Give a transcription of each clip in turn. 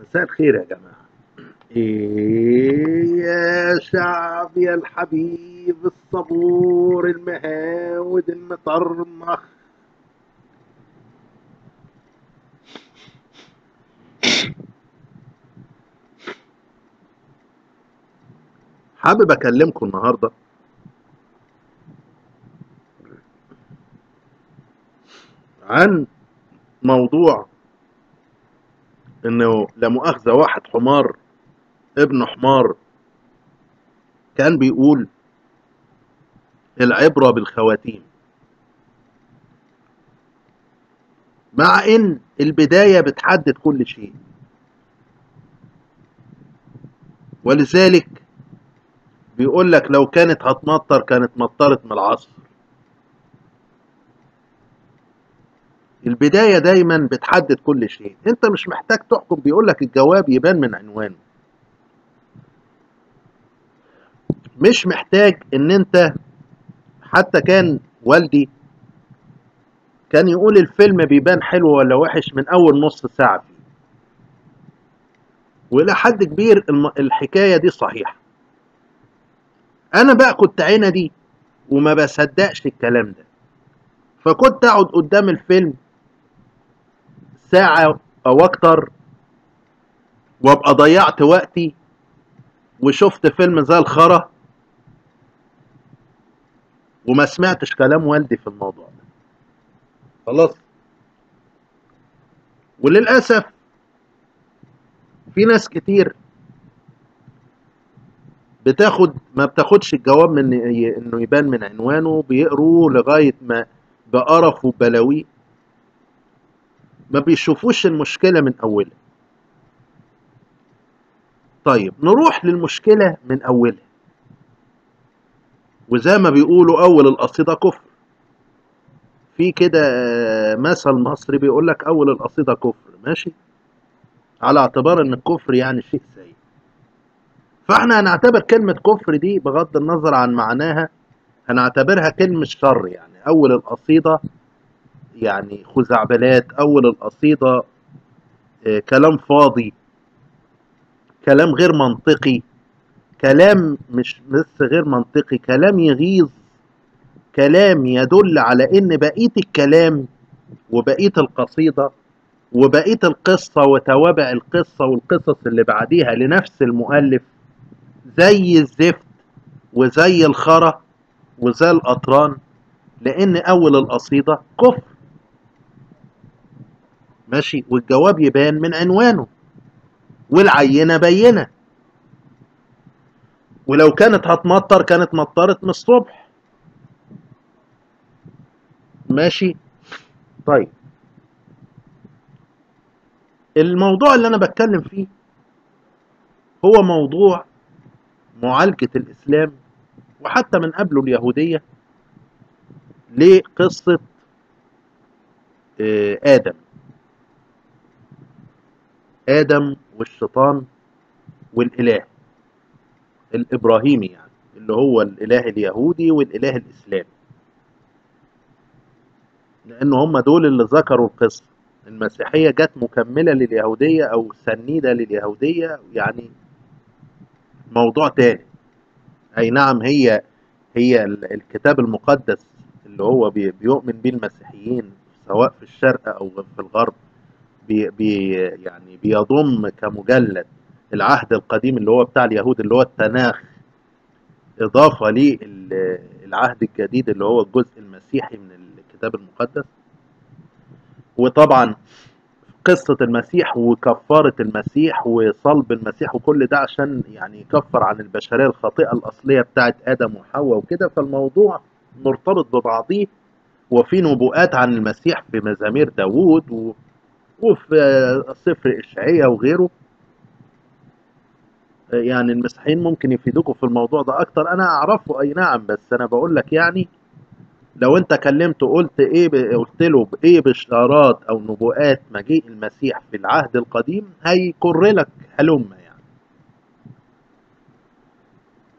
مساء الخير يا جماعة. إيه يا شعب يا الحبيب الصبور المهاود المطرمخ. حابب أكلمكم النهاردة عن موضوع إنه لا مؤاخذة واحد حمار ابن حمار كان بيقول العبرة بالخواتيم، مع إن البداية بتحدد كل شيء. ولذلك بيقول لك لو كانت هتمطر كانت مطرت من العصر. البداية دايما بتحدد كل شيء، انت مش محتاج تحكم، بيقولك الجواب يبان من عنوانه. مش محتاج ان انت، حتى كان والدي كان يقول الفيلم بيبان حلو ولا وحش من اول نص ساعة فيه. والى حد كبير الحكاية دي صحيحة. انا بقى كنت عندي وما بصدقش الكلام ده، فكنت اقعد قدام الفيلم ساعة او اكتر وابقى ضيعت وقتي وشفت فيلم زي الخرا وما سمعتش كلام والدي في الموضوع ده. خلاص. وللأسف في ناس كتير ما بتاخدش الجواب من انه يبان من عنوانه، بيقروا لغاية ما بقرف وبلاوي، ما بيشوفوش المشكلة من اولها. طيب نروح للمشكلة من اولها. وزي ما بيقولوا اول القصيدة كفر. في كده مثل مصري بيقول لك اول القصيدة كفر، ماشي، على اعتبار ان الكفر يعني شيء سيء. فاحنا هنعتبر كلمة كفر دي بغض النظر عن معناها هنعتبرها كلمة شر. يعني اول القصيدة يعني خزعبلات، اول القصيدة كلام فاضي، كلام غير منطقي، كلام مش بس غير منطقي، كلام يغيظ، كلام يدل على ان بقية الكلام وبقية القصيدة وبقية القصة وتوابع القصة والقصص اللي بعديها لنفس المؤلف زي الزفت وزي الخرا وزي القطران، لان اول القصيدة كفر. ماشي، والجواب يبان من عنوانه والعينة بينة. ولو كانت هتمطر كانت مطرت من الصبح. ماشي. طيب الموضوع اللي انا بتكلم فيه هو موضوع معالجة الاسلام وحتى من قبله اليهودية لقصة ادم. ادم والشيطان والاله الابراهيمي، يعني اللي هو الاله اليهودي والاله الاسلامي، لان هم دول اللي ذكروا القصة. المسيحية جت مكملة لليهودية او سنيدة لليهودية، يعني موضوع تاني. اي نعم، هي الكتاب المقدس اللي هو بيؤمن بيه المسيحيين سواء في الشرق او في الغرب، يعني بيضم كمجلد العهد القديم اللي هو بتاع اليهود اللي هو التناخ، اضافه للعهد الجديد اللي هو الجزء المسيحي من الكتاب المقدس. وطبعا قصة المسيح وكفارة المسيح وصلب المسيح وكل ده عشان يعني يكفر عن البشرية الخاطئة الأصلية بتاعت آدم وحواء وكده. فالموضوع مرتبط ببعضيه. وفي نبوءات عن المسيح في مزامير داوود وفي سفر إشعياء وغيره. يعني المسيحيين ممكن يفيدوكوا في الموضوع ده أكتر، أنا أعرفه أي نعم، بس أنا بقول لك يعني لو أنت كلمته قلت إيه قلت له بإيه بشارات أو نبوءات مجيء المسيح في العهد القديم هيكر لك هلمة يعني.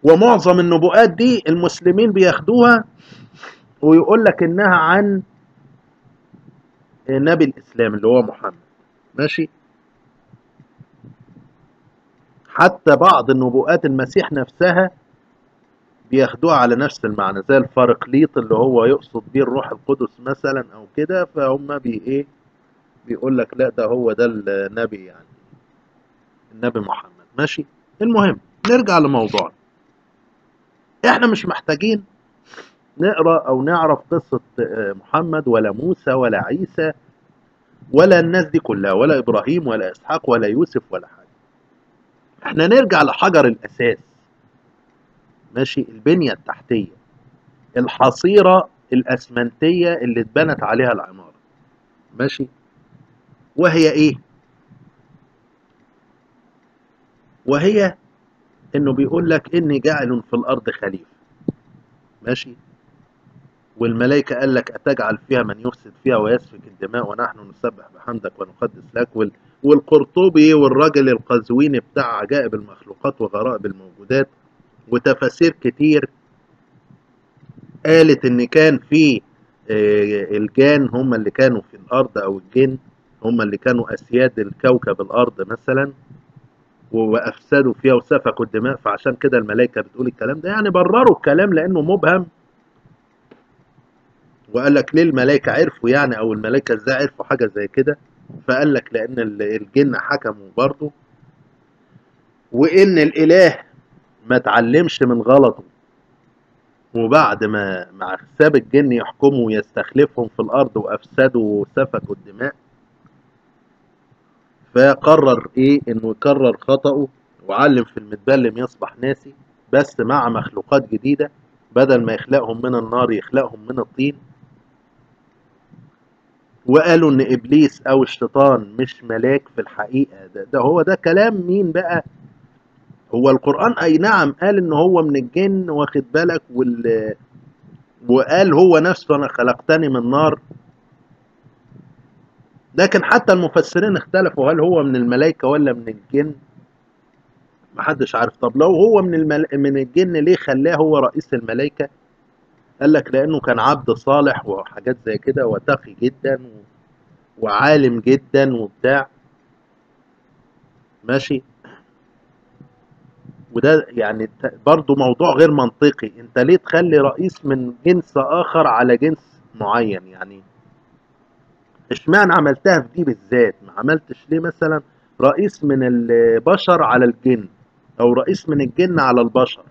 ومعظم النبوءات دي المسلمين بياخدوها ويقول لك إنها عن نبي الإسلام اللي هو محمد. ماشي. حتى بعض النبوءات المسيح نفسها بياخدوها على نفس المعنى، زي الفارقليط اللي هو يقصد بيه الروح القدس مثلا او كده، فهم ايه بيقول لك لا ده هو ده النبي، يعني النبي محمد. ماشي. المهم نرجع لموضوعنا. احنا مش محتاجين نقرا او نعرف قصه محمد ولا موسى ولا عيسى ولا الناس دي كلها، ولا ابراهيم ولا اسحاق ولا يوسف ولا حاجه. احنا نرجع لحجر الاساس، ماشي، البنيه التحتيه، الحصيره الاسمنتيه اللي اتبنت عليها العماره. ماشي. وهي ايه؟ وهي انه بيقول لك اني جاعل في الارض خليفه. ماشي. والملائكه قال لك اتجعل فيها من يفسد فيها ويسفك الدماء ونحن نسبح بحمدك ونقدس لك. والقرطبي والراجل القزويني بتاع عجائب المخلوقات وغرائب الموجودات وتفاسير كتير قالت ان كان في الجان هم اللي كانوا في الارض، او الجن هم اللي كانوا اسياد الكوكب الارض مثلا، وافسدوا فيها وسفكوا الدماء، فعشان كده الملائكه بتقول الكلام ده. يعني برروا الكلام لانه مبهم، وقال لك ليه الملائكه عرفوا يعني، او الملائكه ازاي عرفوا حاجه زي كده. فقال لك لان الجن حكموا برضه، وان الاله ما اتعلمش من غلطه، وبعد ما ساب الجن يحكموا ويستخلفهم في الارض وافسدوا وسفكوا الدماء، فقرر ايه انه يكرر خطأه، وعلم في المتبلم يصبح ناسي، بس مع مخلوقات جديدة، بدل ما يخلقهم من النار يخلقهم من الطين. وقالوا ان ابليس او الشيطان مش ملاك في الحقيقة. ده هو ده كلام مين بقى؟ هو القرآن اي نعم قال ان هو من الجن، واخد بالك، وقال هو نفسه انا خلقتني من نار، لكن حتى المفسرين اختلفوا هل هو من الملائكة ولا من الجن. محدش عارف. طب لو هو من الجن، ليه خلاه هو رئيس الملائكة؟ قال لك لانه كان عبد صالح وحاجات زي كده، وتقي جدا وعالم جدا وبتاع. ماشي. وده يعني برضو موضوع غير منطقي. انت ليه تخلي رئيس من جنس اخر على جنس معين؟ يعني اشمعنى عملتها في دي بالذات؟ ما عملتش ليه مثلا رئيس من البشر على الجن، او رئيس من الجن على البشر؟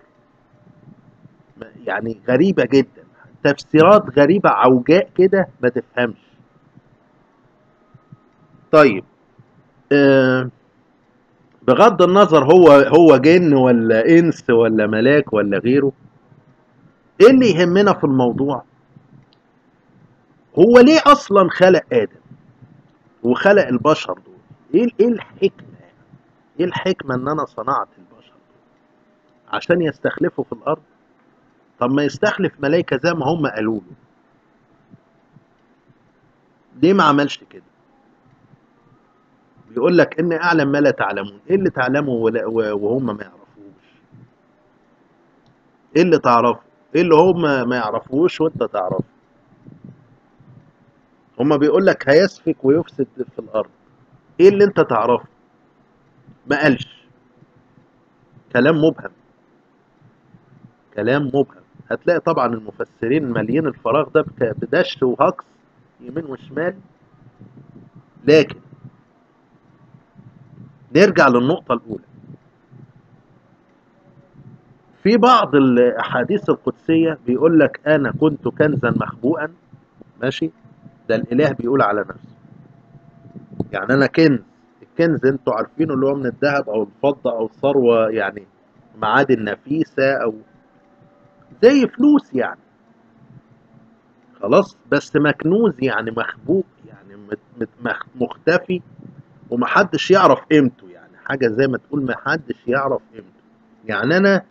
يعني غريبة جدا، تفسيرات غريبة عوجاء كده ما تفهمش. طيب، آه بغض النظر هو جن ولا انس ولا ملاك ولا غيره، ايه اللي يهمنا في الموضوع؟ هو ليه اصلا خلق ادم وخلق البشر دول؟ ايه الحكمة يعني؟ ايه الحكمة ان انا صنعت البشر دول عشان يستخلفوا في الارض؟ طب ما يستخلف ملائكة زي ما هم قالوا له. ليه ما عملش كده؟ بيقول لك اني اعلم ما لا تعلمون. ايه اللي تعلمه وهم ما يعرفوش؟ ايه اللي تعرفه؟ ايه اللي هم ما يعرفوش وانت تعرفه؟ هم بيقول لك هيسفك ويفسد في الارض. ايه اللي انت تعرفه؟ ما قالش. كلام مبهم، كلام مبهم. هتلاقي طبعا المفسرين ماليين الفراغ ده بدش وهجص يمين وشمال. لكن نرجع للنقطة الأولى. في بعض الأحاديث القدسية بيقول لك أنا كنت كنزا مخبوءا. ماشي. ده الإله بيقول على نفسه. يعني أنا كنز. الكنز أنتوا عارفينه اللي هو من الذهب أو الفضة أو ثروة، يعني معادن نفيسة، أو زي فلوس يعني. خلاص. بس مكنوز يعني مخبوء، يعني مختفي، ومحدش يعرف قيمته. يعني حاجة زي ما تقول محدش يعرف قيمته. يعني أنا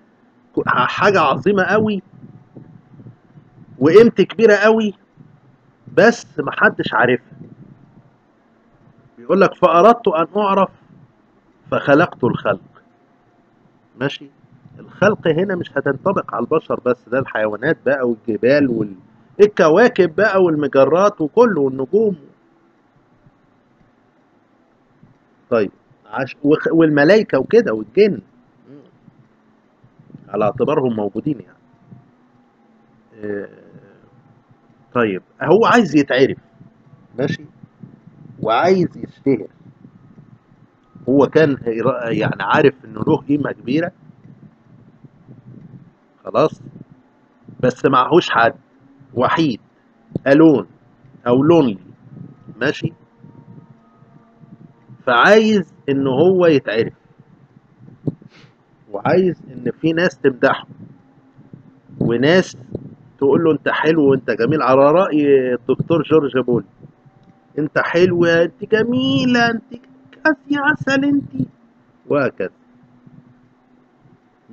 حاجة عظيمة قوي وقيمتي كبيرة قوي، بس محدش عارفها. بيقول لك فأردت أن أعرف فخلقت الخلق. ماشي. الخلق هنا مش هتنطبق على البشر بس، ده الحيوانات بقى والجبال والكواكب بقى والمجرات وكله والنجوم. طيب، والملائكة وكده والجن. على اعتبارهم موجودين يعني. آه، طيب هو عايز يتعرف، ماشي، وعايز يشتهر. هو كان يعني عارف انه له قيمة كبيرة، خلاص، بس معهوش حد، وحيد، الون او لونلي، ماشي، فعايز ان هو يتعرف، وعايز ان في ناس تمدحه، وناس تقول له انت حلو وانت جميل، على رأي الدكتور جورج بول، انت حلوة، انت جميلة، انت كاسي عسل انت، وهكذا،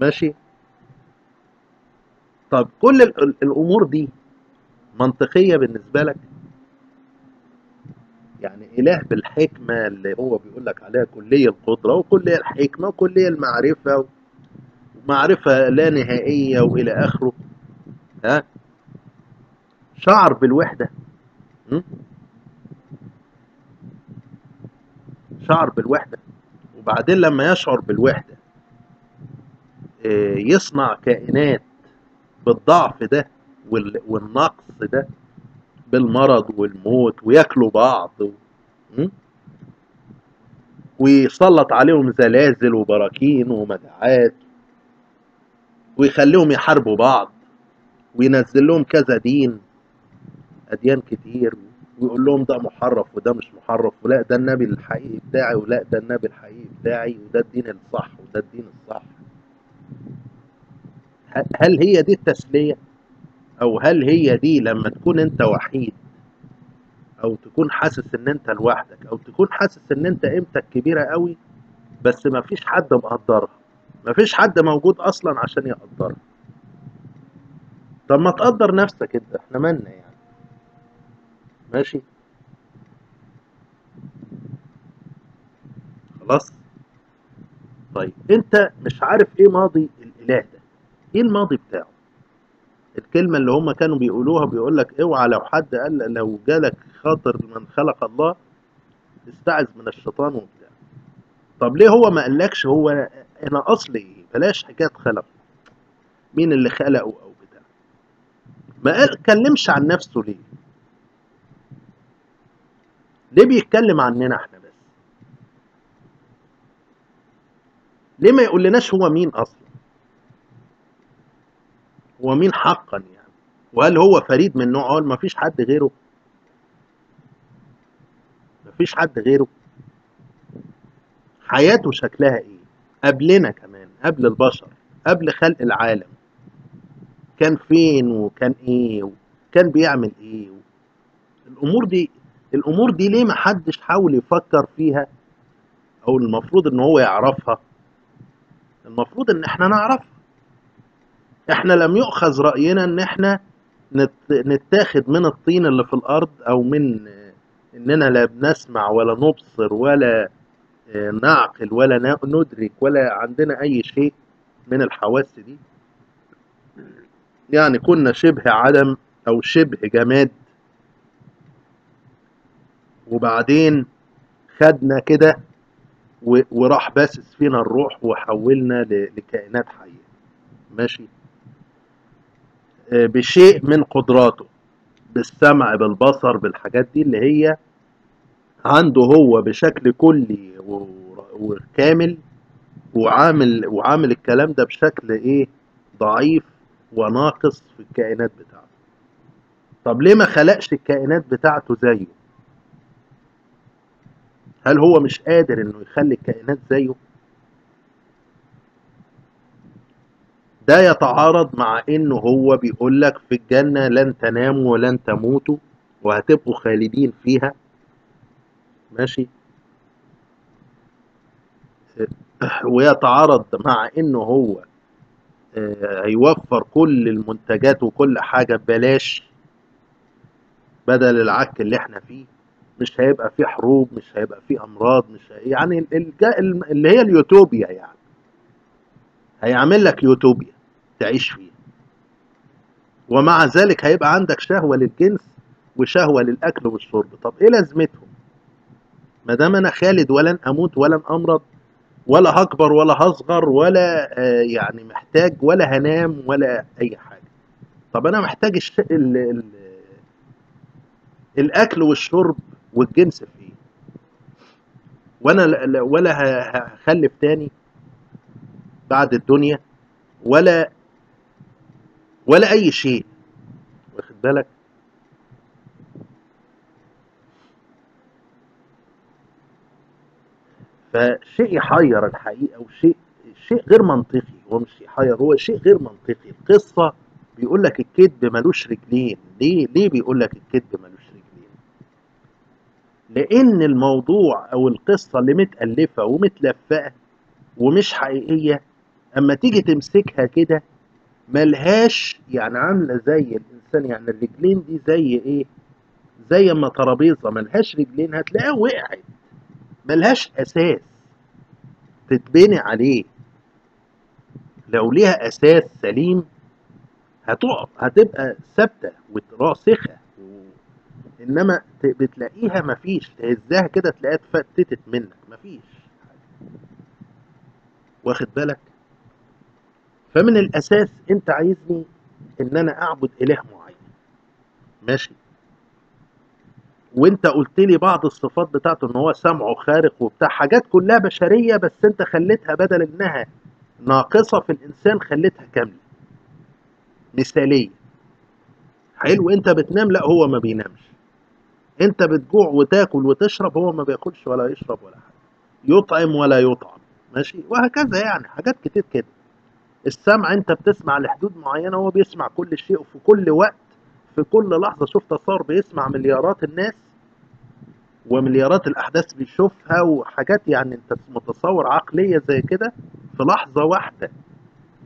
ماشي. طب كل الامور دي منطقية بالنسبة لك؟ يعني اله بالحكمة اللي هو بيقول لك عليها كلية القدرة وكلية الحكمة وكلية المعرفة ومعرفة لا نهائية والى اخره، ها، شعر بالوحدة؟ م? شعر بالوحدة، وبعدين لما يشعر بالوحدة يصنع كائنات بالضعف ده والنقص ده، بالمرض والموت، وياكلوا بعض م? ويسلط عليهم زلازل وبراكين ومجاعات، ويخليهم يحاربوا بعض، وينزل لهم كذا دين، أديان كتير، ويقول لهم ده محرف وده مش محرف، ولا ده النبي الحقيقي بتاعي ولا ده النبي الحقيقي بتاعي، وده الدين الصح وده الدين الصح. هل هي دي التسلية؟ أو هل هي دي لما تكون أنت وحيد، أو تكون حاسس إن أنت لوحدك، أو تكون حاسس إن أنت قيمتك كبيرة قوي بس مفيش حد مقدرها، مفيش حد موجود أصلا عشان يقدرها؟ طب ما تقدر نفسك أنت، إحنا مالنا يعني، ماشي، خلاص. طيب انت مش عارف ايه ماضي الاله ده، ايه الماضي بتاعه؟ الكلمة اللي هم كانوا بيقولوها، بيقول لك اوعى لو حد قال، لو جالك خاطر من خلق الله استعذ من الشيطان وبتاع. طب ليه هو ما قالكش هو انا اصلي ايه؟ بلاش حكاية خلق، مين اللي خلقه او بتاع، ما قال كلمش عن نفسه ليه؟ ليه بيتكلم عننا احنا بس؟ ليه ما يقول لناش هو مين اصلا؟ هو مين حقا يعني؟ وهل هو فريد من نوعه؟ ما فيش حد غيره؟ ما فيش حد غيره؟ حياته شكلها ايه قبلنا كمان، قبل البشر، قبل خلق العالم؟ كان فين وكان ايه وكان بيعمل ايه؟ الامور دي، الامور دي ليه ما حدش حاول يفكر فيها؟ او المفروض ان هو يعرفها، المفروض ان احنا نعرفها. احنا لم يؤخذ رأينا ان احنا نتاخد من الطين اللي في الارض، او من اننا لا بنسمع ولا نبصر ولا نعقل ولا ندرك ولا عندنا اي شيء من الحواس دي. يعني كنا شبه عدم او شبه جماد، وبعدين خدنا كده وراح باسس فينا الروح وحولنا لكائنات حية، ماشي، بشيء من قدراته، بالسمع، بالبصر، بالحاجات دي اللي هي عنده هو بشكل كلي وكامل، وعامل الكلام ده بشكل ايه، ضعيف وناقص في الكائنات بتاعته. طب ليه ما خلقش الكائنات بتاعته زيه؟ هل هو مش قادر انه يخلي الكائنات زيه؟ ده يتعارض مع انه هو بيقول لك في الجنة لن تناموا ولن تموتوا وهتبقوا خالدين فيها، ماشي. ويتعارض مع انه هو هيوفر كل المنتجات وكل حاجة ببلاش، بدل العك اللي احنا فيه. مش هيبقى فيه حروب، مش هيبقى فيه امراض، مش يعني اللي هي اليوتوبيا يعني، هيعمل لك يوتوبيا تعيش فيها. ومع ذلك هيبقى عندك شهوة للجنس وشهوة للأكل والشرب. طب إيه لازمتهم ما دام أنا خالد ولن أموت ولن أمرض ولا هكبر ولا هصغر ولا يعني محتاج ولا هنام ولا اي حاجه. طب انا محتاج الاكل والشرب والجنس في ايه؟ وانا ولا هخلف تاني بعد الدنيا ولا اي شيء، واخد بالك؟ فشيء يحير الحقيقه، وشيء غير منطقي. هو مش يحير، هو شيء غير منطقي. القصه بيقول لك الكذب ملوش رجلين. ليه بيقول لك الكذب ملوش رجلين؟ لان الموضوع او القصه اللي متالفه ومتلفقه ومش حقيقيه، اما تيجي تمسكها كده ملهاش، يعني عامله زي الانسان. يعني الرجلين دي زي ايه؟ زي اما ترابيزه ملهاش رجلين هتلاقيها وقعت، ملهاش اساس تتبني عليه. لو ليها اساس سليم هتقف، هتبقى ثابته وراسخه. انما بتلاقيها مفيش، تهزها كده تلاقيها اتفتتت منك، مفيش. واخد بالك؟ فمن الاساس انت عايزني ان انا اعبد اله معين، ماشي؟ وانت قلت لي بعض الصفات بتاعته، ان هو سمعه خارق وبتاع، حاجات كلها بشريه، بس انت خليتها بدل انها ناقصه في الانسان خليتها كامله، مثاليه. حلو. انت بتنام، لا هو ما بينامش. انت بتجوع وتاكل وتشرب، هو ما بياكلش ولا يشرب ولا حاجه. يطعم ولا يطعم، ماشي؟ وهكذا، يعني حاجات كتير كده. السمع انت بتسمع لحدود معينه، هو بيسمع كل شيء وفي كل وقت، في كل لحظه. شفت صار بيسمع مليارات الناس ومليارات الاحداث بيشوفها وحاجات، يعني انت متصور عقليه زي كده في لحظه واحده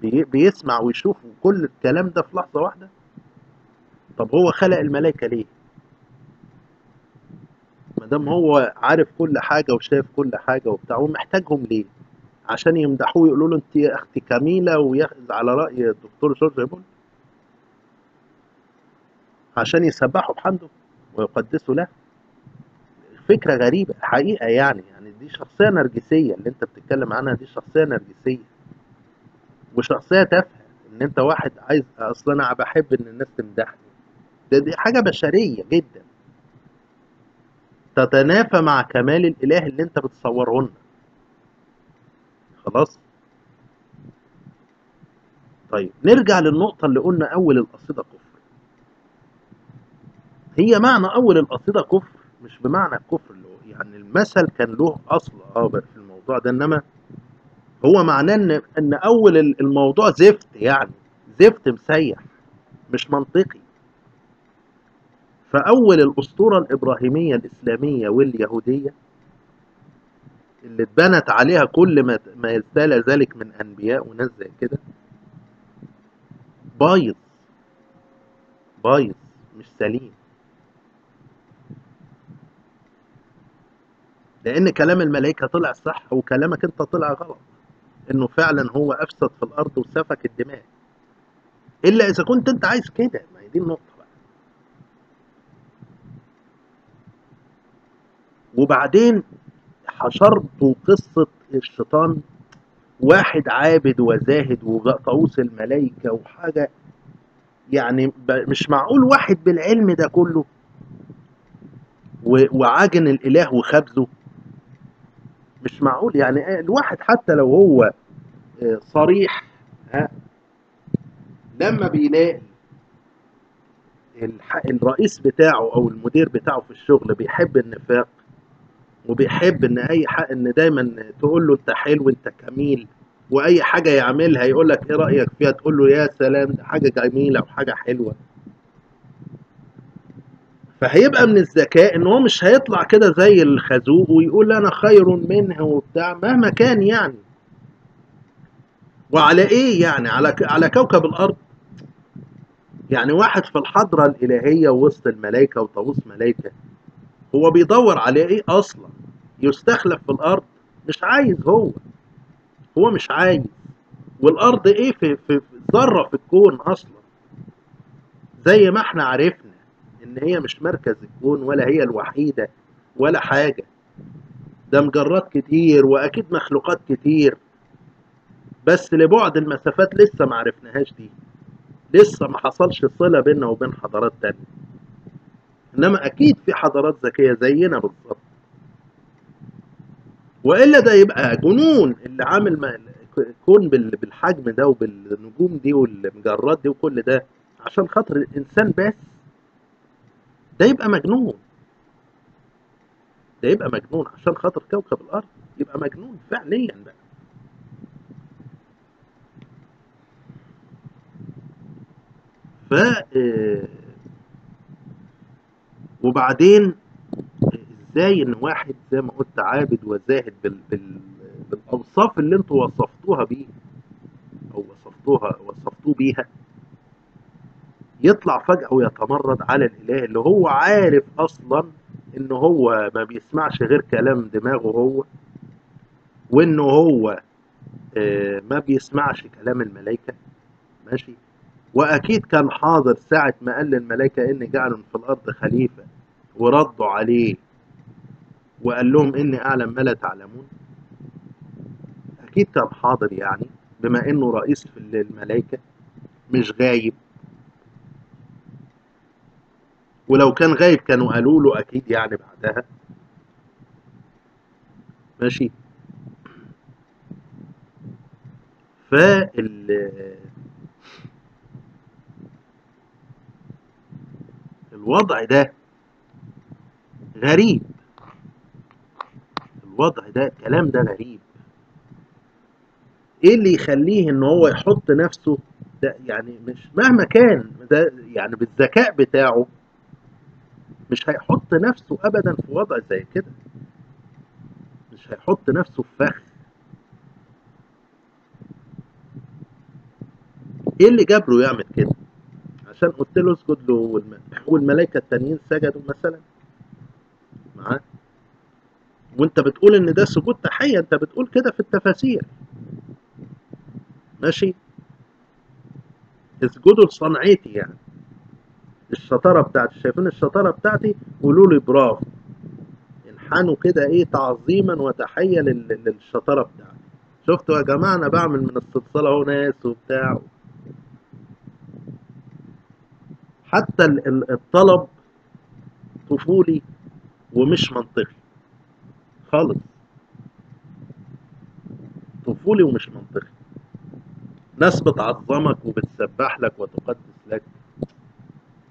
بيسمع ويشوف كل الكلام ده في لحظه واحده. طب هو خلق الملائكه ليه ما دام هو عارف كل حاجه وشايف كل حاجه وبتاع؟ ومحتاجهم ليه؟ عشان يمدحوه يقولوا له انت يا اختي كميله، وياخذ على راي الدكتور جورج بول، عشان يسبحوا بحمده ويقدسوا له. فكره غريبه حقيقه. يعني دي شخصيه نرجسيه اللي انت بتتكلم عنها، دي شخصيه نرجسيه وشخصيه تافهه. ان انت واحد عايز، اصلا انا بحب ان الناس تمدحني، دي حاجه بشريه جدا تتنافى مع كمال الاله اللي انت بتصوره لنا. خلاص. طيب نرجع للنقطه اللي قلنا اول القصيده كفر. هي معنى اول القصيده كفر مش بمعنى الكفر اللي هو، يعني المثل كان له اصل في الموضوع ده، انما هو معناه ان اول الموضوع زفت، يعني زفت مسيح، مش منطقي. فاول الاسطوره الابراهيميه الاسلاميه واليهوديه اللي اتبنت عليها كل ما يزدال ذلك من انبياء وناس زي كده، بايظ، بايظ، مش سليم. لان كلام الملائكه طلع صح وكلامك انت طلع غلط، انه فعلا هو افسد في الارض وسفك الدماء. الا اذا كنت انت عايز كده، ما هي دي النقطه بقى. وبعدين حشرت قصه الشيطان، واحد عابد وزاهد وطاووس الملائكه وحاجه، يعني مش معقول واحد بالعلم ده كله وعاجن الاله وخبزه. مش معقول. يعني الواحد حتى لو هو صريح، ها، لما بيلاقي الرئيس بتاعه او المدير بتاعه في الشغل بيحب النفاق، وبيحب ان اي حق، ان دايما تقول له انت حلو انت جميل، واي حاجه يعملها يقول لك ايه رايك فيها، تقول له يا سلام ده حاجه جميله وحاجه حلوه. فهيبقى من الذكاء ان هو مش هيطلع كده زي الخازوق ويقول انا خير منه وبتاع مهما كان يعني. وعلى ايه يعني؟ على كوكب الارض، يعني واحد في الحضره الالهيه وسط الملائكه وطاووس ملائكه، هو بيدور على ايه اصلا؟ يستخلف في الارض؟ مش عايز هو، هو مش عايز. والارض ايه في ذره في الكون اصلا، زي ما احنا عرفنا ان هي مش مركز الكون ولا هي الوحيده ولا حاجه. ده مجرات كتير واكيد مخلوقات كتير، بس لبعد المسافات لسه ما عرفناهاش دي، لسه ما حصلش صلة بيننا وبين حضارات تانية. انما اكيد في حضارات ذكية زينا بالظبط، والا ده يبقى جنون اللي عامل كون بالحجم ده وبالنجوم دي والمجرات دي وكل ده عشان خاطر الانسان بس. ده يبقى مجنون، ده يبقى مجنون عشان خاطر كوكب الارض، يبقى مجنون فعليا بقى. ف وبعدين ازاي ان واحد زي ما قلت عابد وزاهد بالاوصاف اللي انتوا وصفتوها بيه او وصفتوه بيها، يطلع فجأة ويتمرد على الاله اللي هو عارف اصلا ان هو ما بيسمعش غير كلام دماغه هو، وانه هو ما بيسمعش كلام الملائكة. ماشي. واكيد كان حاضر ساعة ما قال للملائكة اني جعل في الارض خليفة، وردوا عليه وقال لهم اني اعلم ما لا تعلمون. اكيد كان حاضر يعني، بما انه رئيس في الملائكة مش غايب. ولو كان غايب كانوا قالوا له اكيد يعني بعدها. ماشي. الوضع ده غريب، الوضع ده الكلام ده غريب. ايه اللي يخليه ان هو يحط نفسه ده؟ يعني مش مهما كان ده يعني بالذكاء بتاعه مش هيحط نفسه ابدا في وضع زي كده، مش هيحط نفسه في فخ. ايه اللي جبره يعمل كده؟ عشان قلت له اسجد له والملائكه التانيين سجدوا مثلا معاه؟ وانت بتقول ان ده سجود تحيه، انت بتقول كده في التفاسير. ماشي. اسجدوا لصنعتي يعني، الشطاره بتاعتي، شايفين الشطاره بتاعتي؟ قولوا لي برافو، انحنوا كده ايه تعظيما وتحيه للشطاره بتاعتي. شفتوا يا جماعه انا بعمل من الصلصال اهو ناس وبتاع. حتى الطلب طفولي ومش منطقي خالص، طفولي ومش منطقي. ناس بتعظمك وبتسبح لك وتقدس لك،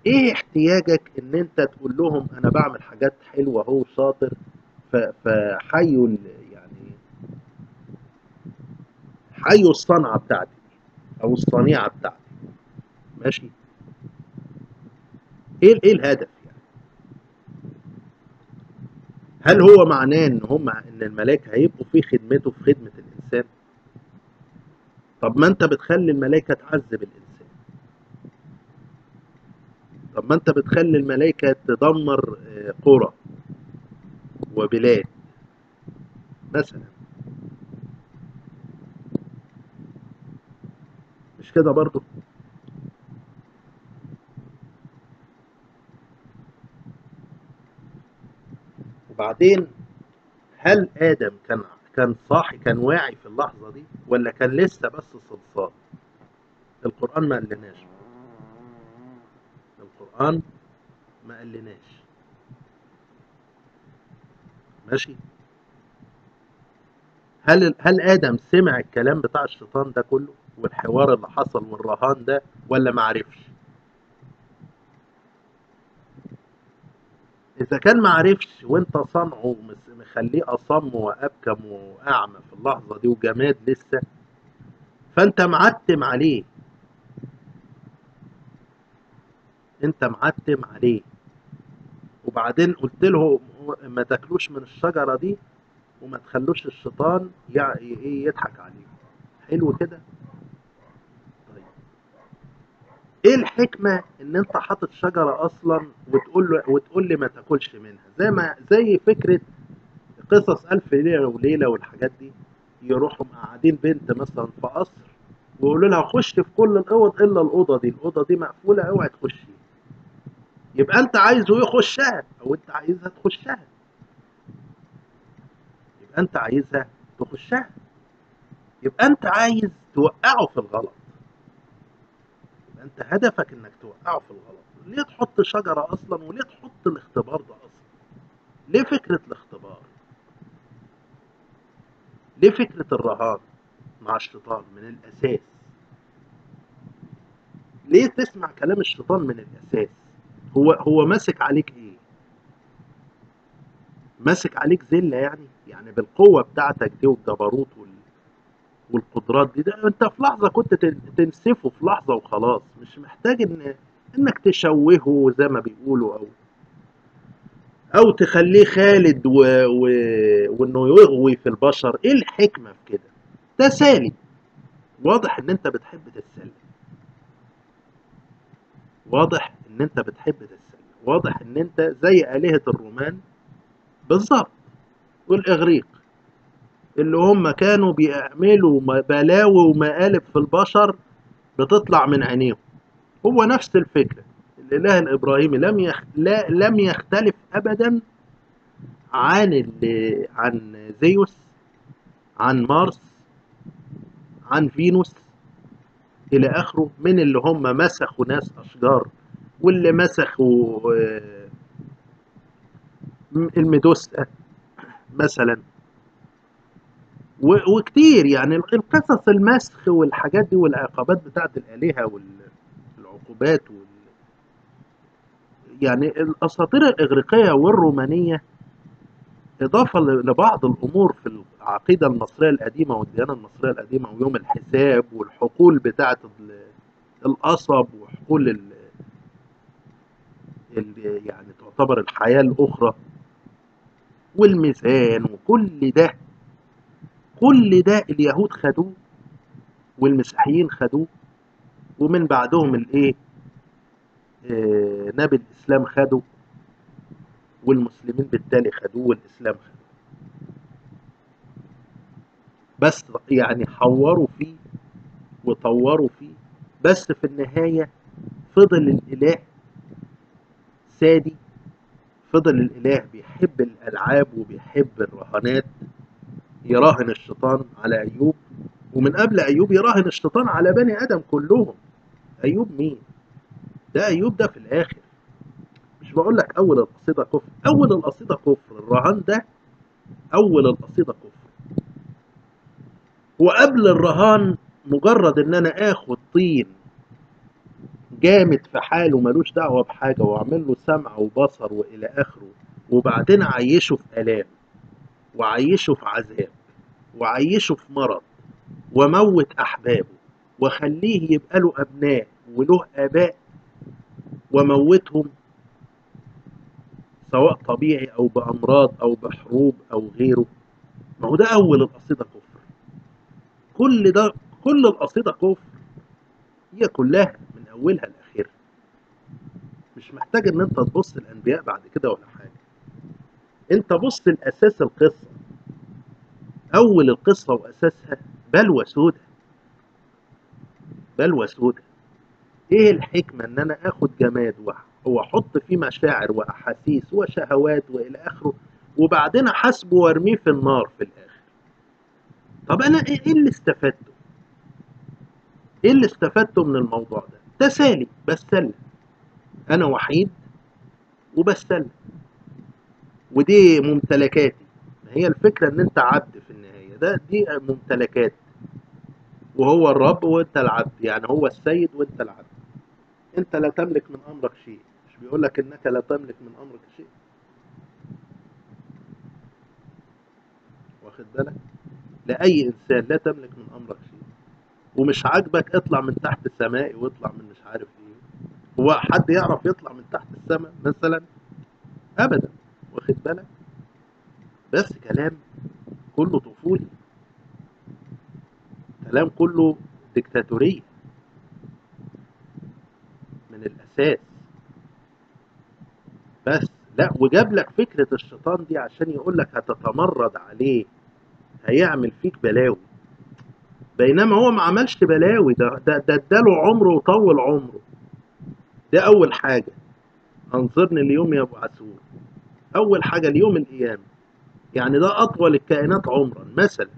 ايه احتياجك ان انت تقول لهم انا بعمل حاجات حلوه اهو شاطر، فحيوا يعني حيوا الصنعه بتاعتي او الصنيعه بتاعتي. ماشي. ايه الهدف يعني؟ هل هو معناه ان ان الملائكه هيبقوا في خدمته في خدمه الانسان؟ طب ما انت بتخلي الملائكه تعذب الانسان، طب ما انت بتخلي الملائكه تدمر قرى وبلاد مثلا، مش كده برضو؟ وبعدين هل آدم كان صاحي، كان واعي في اللحظة دي، ولا كان لسه بس صلصال؟ القرآن ما قالناش، القرآن ما قالناش. ماشي. هل آدم سمع الكلام بتاع الشيطان ده كله والحوار اللي حصل والرهان ده، ولا ما عرفش؟ إذا كان ما عرفش وأنت صنعه مخليه أصم وأبكم وأعمى في اللحظة دي وجماد لسه، فأنت معتم عليه، أنت معتم عليه. وبعدين قلت له ما تاكلوش من الشجرة دي وما تخلوش الشيطان ايه يضحك عليه. حلو كده. طيب ايه الحكمة ان انت حاطط شجرة اصلا وتقول لي ما تاكلش منها؟ زي فكرة قصص الف ليلة وليلة والحاجات دي. يروحوا قاعدين بنت مثلا في قصر ويقولوا لها خش في كل الاوض الا الاوضه دي، الاوضه دي مقفوله اوعي تخشي. يبقى انت عايزه يخشها او انت عايزها تخشها. يبقى انت عايزها تخشها، يبقى انت عايز توقعه في الغلط، يبقى انت هدفك انك توقعه في الغلط. ليه تحط شجرة اصلا؟ وليه تحط الاختبار ده اصلا؟ ليه فكرة الاختبار؟ ليه فكرة الرهان مع الشيطان من الاساس؟ ليه تسمع كلام الشيطان من الاساس؟ هو ماسك عليك ايه؟ ماسك عليك ذلة يعني بالقوة بتاعتك دي والجبروت والقدرات دي، ده انت في لحظة كنت تنسفه في لحظة وخلاص، مش محتاج انك تشوهه زي ما بيقولوا، او تخليه خالد وانه يغوي في البشر. ايه الحكمة في كده؟ تسالي. واضح ان انت بتحب تتسلى، واضح ان انت بتحب تتسلى، واضح ان انت زي آلهة الرومان بالظبط والاغريق، اللي هم كانوا بيعملوا بلاوي ومقالب في البشر بتطلع من عينيهم. هو نفس الفكرة. الإله الإبراهيمي لم يختلف أبدا عن زيوس، عن مارس، عن فينوس إلى آخره، من اللي هم مسخوا ناس أشجار، واللي مسخوا الميدوسة مثلا، وكتير يعني القصص المسخ والحاجات دي والعقابات بتاعت الآلهة والعقوبات يعني الأساطير الإغريقية والرومانية، إضافة لبعض الأمور في العقيدة المصرية القديمة والديانة المصرية القديمة ويوم الحساب والحقول بتاعة القصب وحقول يعني تعتبر الحياة الأخرى والميزان وكل ده، كل ده اليهود خدوه والمسيحيين خدوه، ومن بعدهم الايه نبي الإسلام خده، والمسلمين بالتالي خدوه والإسلام خدوه. بس يعني حوروا فيه وطوروا فيه، بس في النهاية فضل الإله سادي، فضل الإله بيحب الألعاب وبيحب الرهانات. يراهن الشيطان على أيوب، ومن قبل أيوب يراهن الشيطان على بني آدم كلهم. أيوب مين؟ ده أيوب ده في الآخر. مش بقول لك أول القصيدة كفر، أول القصيدة كفر، الرهان ده أول القصيدة كفر. وقبل الرهان مجرد إن أنا آخد طين جامد في حاله ملوش دعوة بحاجة واعمل له سمع وبصر والى اخره، وبعدين اعيشه في الام وعيشه في عذاب وعيشه في مرض وموت احبابه وخليه يبقى له ابناء وله اباء وموتهم، سواء طبيعي او بامراض او بحروب او غيره. ما هو ده اول القصيدة كفر. كل ده، كل القصيدة كفر، هي كلها من اولها لاخرها. مش محتاج ان انت تبص الانبياء بعد كده ولا حاجة، انت بص لاساس القصة. اول القصة واساسها بلوى سودة، بلوى سودة. ايه الحكمة ان انا اخد جماد واحط فيه مشاعر واحاسيس وشهوات والى اخره، وبعدين احاسبه وارميه في النار في الاخر؟ طب انا ايه اللي استفدته؟ ايه اللي استفدته من الموضوع ده؟ تسالي، بستسلى، انا وحيد وبستسلى، ودي ممتلكاتي. هي الفكرة ان انت عبد في النهاية، دي ممتلكات، وهو الرب وانت العبد، يعني هو السيد وانت العبد. انت لا تملك من امرك شيء، مش بيقول لك انك لا تملك من امرك شيء؟ واخد بالك؟ لاي انسان لا تملك من امرك شيء، ومش عاجبك اطلع من تحت سمائي واطلع من مش عارف ايه. هو حد يعرف يطلع من تحت السماء مثلا؟ ابدا. واخد بالك؟ بس كلام كله طفولي، كلام كله ديكتاتورية من الاساس. بس لا، وجاب لك فكرة الشيطان دي عشان يقول لك هتتمرد عليه، هيعمل فيك بلاوي، بينما هو ما عملش بلاوي. ده اداله عمره وطول عمره. ده اول حاجة، انظرني اليوم يبعثون. اول حاجة اليوم القيامة، يعني ده أطول الكائنات عمرا مثلا،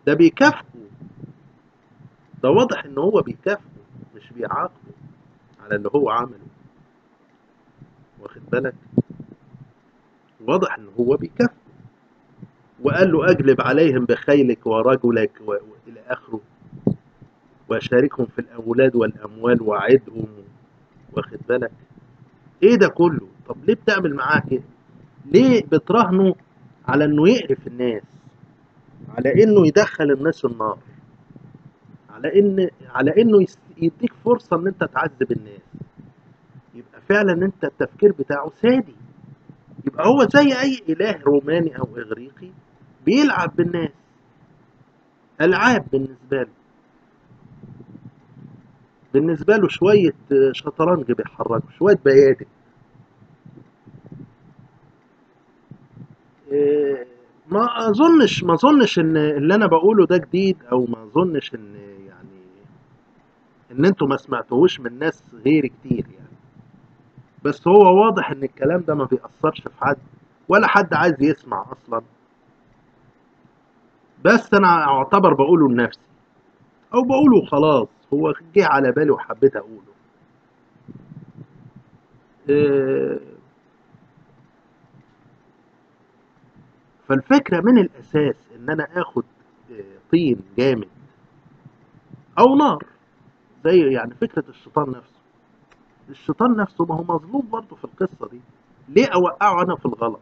ده بيكافئه، ده واضح إن هو بيكافئه مش بيعاقبه على اللي هو عمله، واخد بالك؟ واضح إن هو بيكافئه، وقال له أجلب عليهم بخيلك ورجلك وإلى آخره، وشاركهم في الأولاد والأموال وعدهم، واخد بالك؟ إيه ده كله؟ طب ليه بتعمل معاه كده؟ ليه بتراهنه على إنه يقرف الناس، على إنه يدخل الناس النار، على إنه يديك فرصة إن أنت تعذب الناس؟ يبقى فعلا أنت التفكير بتاعه سادي، يبقى هو زي أي إله روماني أو إغريقي بيلعب بالناس، ألعاب بالنسبة له شوية شطرنج بيحركوا شوية بيادق. ما اظنش ان اللي انا بقوله ده جديد، او ما اظنش ان يعني ان انتوا ما سمعتوهوش من ناس غير كتير يعني، بس هو واضح ان الكلام ده ما بيأثرش في حد، ولا حد عايز يسمع اصلا، بس انا اعتبر بقوله لنفسي، او بقوله خلاص، هو جه على بالي وحبيت اقوله. آه، فالفكرة من الاساس ان انا اخد طين جامد او نار، زي يعني فكرة الشيطان نفسه. الشيطان نفسه ما هو مظلوم برضه في القصة دي، ليه اوقعه انا في الغلط؟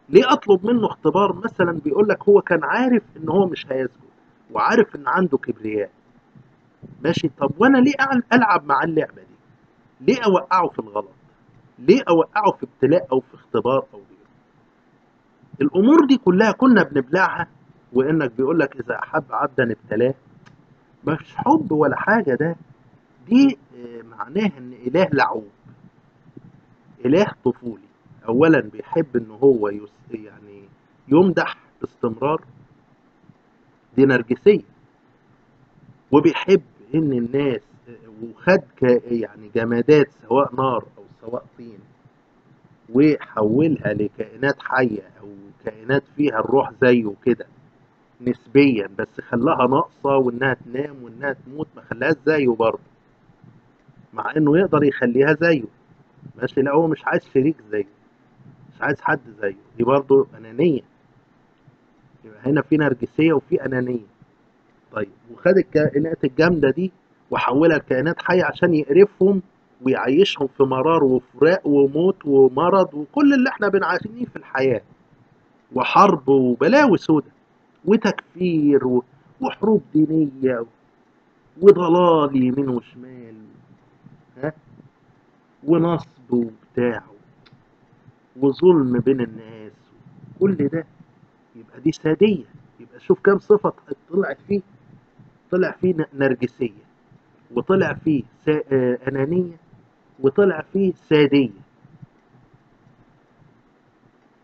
ليه اطلب منه اختبار مثلا بيقول لك هو كان عارف ان هو مش هيسجد، وعارف ان عنده كبرياء، ماشي، طب وانا ليه العب مع اللعبة دي؟ ليه اوقعه في الغلط؟ ليه اوقعه في ابتلاء او في اختبار او غيره؟ الامور دي كلها كنا بنبلعها، وانك بيقول لك اذا احب عبدا ابتلاه، ما فيش حب ولا حاجة ده، دي معناه ان اله لعوب، إله طفولي. أولا بيحب إن هو يعني يمدح باستمرار، دي نرجسية، وبيحب إن الناس وخد يعني جمادات سواء نار أو سواء طين، وحولها لكائنات حية أو كائنات فيها الروح زيه كده نسبيا، بس خلاها ناقصة وإنها تنام وإنها تموت، ما خلاهاش زيه برضه، مع إنه يقدر يخليها زيه، ماشي، لا هو مش عايز شريك زيه، مش عايز حد زيه، دي برضه أنانية، يبقى هنا في نرجسية وفي أنانية. طيب وخد الكائنات الجامدة دي وحولها لكائنات حية عشان يقرفهم ويعيشهم في مرار وفراق وموت ومرض وكل اللي احنا بنعانيه في الحياة، وحرب وبلاوي سودة وتكفير وحروب دينية وضلال يمين وشمال، ها، ونصب وبتاع وظلم بين الناس، كل ده يبقى دي سادية. يبقى شوف كام صفة طلعت فيه، طلع فيه نرجسية، وطلع فيه أنانية، وطلع فيه سادية،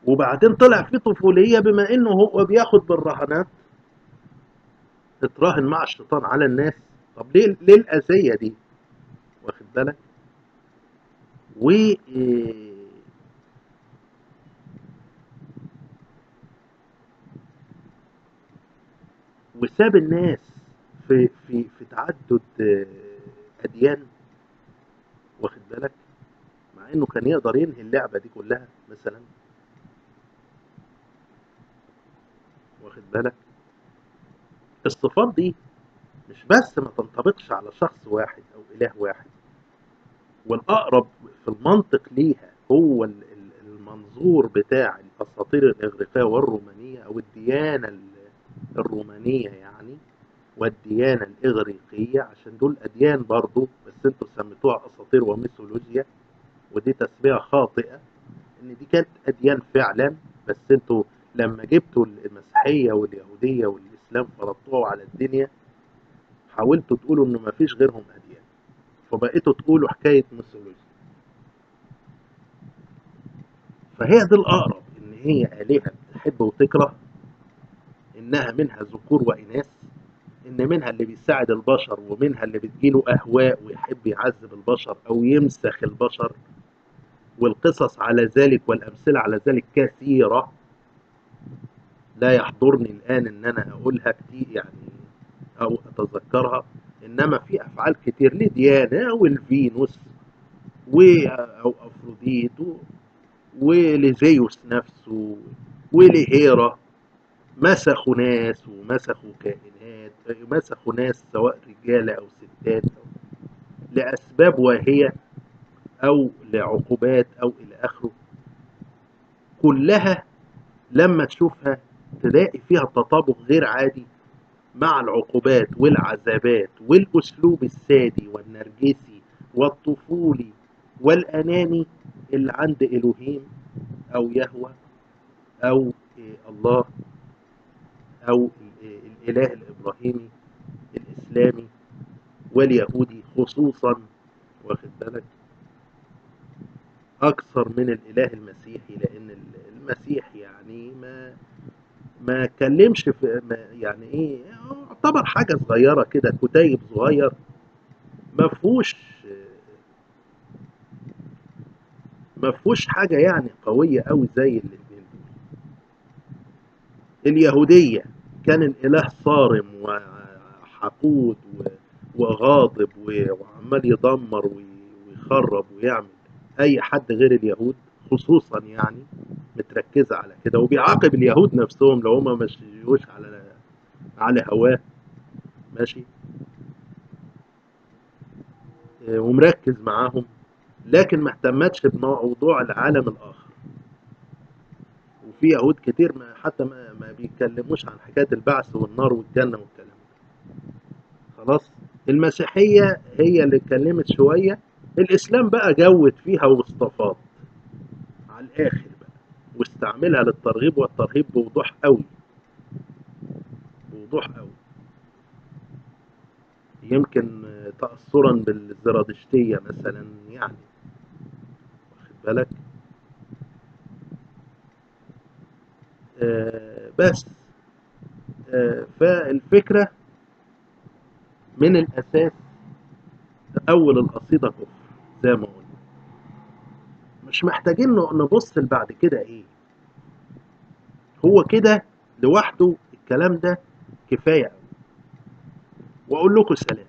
وبعدين طلع فيه طفولية بما انه هو بياخد بالرهانات، اتراهن مع الشيطان على الناس. طب ليه الأذية دي؟ واخد بالك؟ و وساب الناس في تعدد أديان، واخد بالك؟ مع انه كان يقدر ينهي اللعبة دي كلها مثلا، واخد بالك؟ الصفات دي مش بس ما تنطبقش على شخص واحد او اله واحد، والاقرب في المنطق ليها هو المنظور بتاع الاساطير الاغريقيه والرومانيه، او الديانه الرومانيه يعني، والديانه الاغريقيه، عشان دول اديان برضو بس انتوا سميتوها اساطير وميثولوجيا، ودي تسميه خاطئه، ان دي كانت اديان فعلا، بس انتوا لما جبتوا المسيحيه واليهوديه والاسلام فرضتوها على الدنيا، حاولتوا تقولوا انه ما فيش غيرهم اديان، فبقيتوا تقولوا حكايه ميثولوجيا. فهي دي الاقرب، ان هي الهه بتحب وتكره، انها منها ذكور واناث، ان منها اللي بيساعد البشر ومنها اللي بتجيله اهواء ويحب يعذب البشر او يمسخ البشر، والقصص على ذلك والامثله على ذلك كثيره، لا يحضرني الآن إن أنا أقولها كتير يعني أو أتذكرها، إنما في أفعال كتير لديانا والفينوس أو أفروديت ولزيوس نفسه ولهيرا. مسخوا ناس ومسخوا كائنات، مسخوا ناس سواء رجالة أو ستات لأسباب واهية أو لعقوبات أو إلى آخره. كلها لما تشوفها تلاقي فيها تطابق غير عادي مع العقوبات والعذابات والأسلوب السادي والنرجسي والطفولي والأناني اللي عند إلهيم أو يهوه أو الله أو الإله الإبراهيمي الإسلامي واليهودي خصوصا، واخد بالك، أكثر من الإله المسيحي، لأن المسيح يعني ما اتكلمش في يعني إيه، يعتبر حاجة صغيرة كده، كتيب صغير ما فيهوش حاجة يعني قوية قوي زي الاثنين دول. اليهودية كان الإله صارم وحقود وغاضب وعمال يدمر ويخرب ويعمل أي حد غير اليهود، خصوصا يعني متركزة على كده، وبيعاقب اليهود نفسهم لو هم مشيوش على هواه، ماشي، ومركز معاهم، لكن ما اهتمتش بموضوع العالم الآخر. وفي يهود كتير حتى ما بيتكلموش عن حكاية البعث والنار والجنة والكلام ده. خلاص. المسيحية هي اللي اتكلمت شوية، الإسلام بقى جود فيها واصطفاط على الآخر بقى، واستعملها للترغيب والترهيب بوضوح قوي، بوضوح قوي، يمكن تأثرا بالزرادشتية مثلا يعني، واخد بالك. بس فالفكرة من الأساس أول القصيدة كفر زي ما قلنا، مش محتاجين نبص لبعد كده إيه، هو كده لوحده الكلام ده كفاية أوي. وأقول لكم سلام.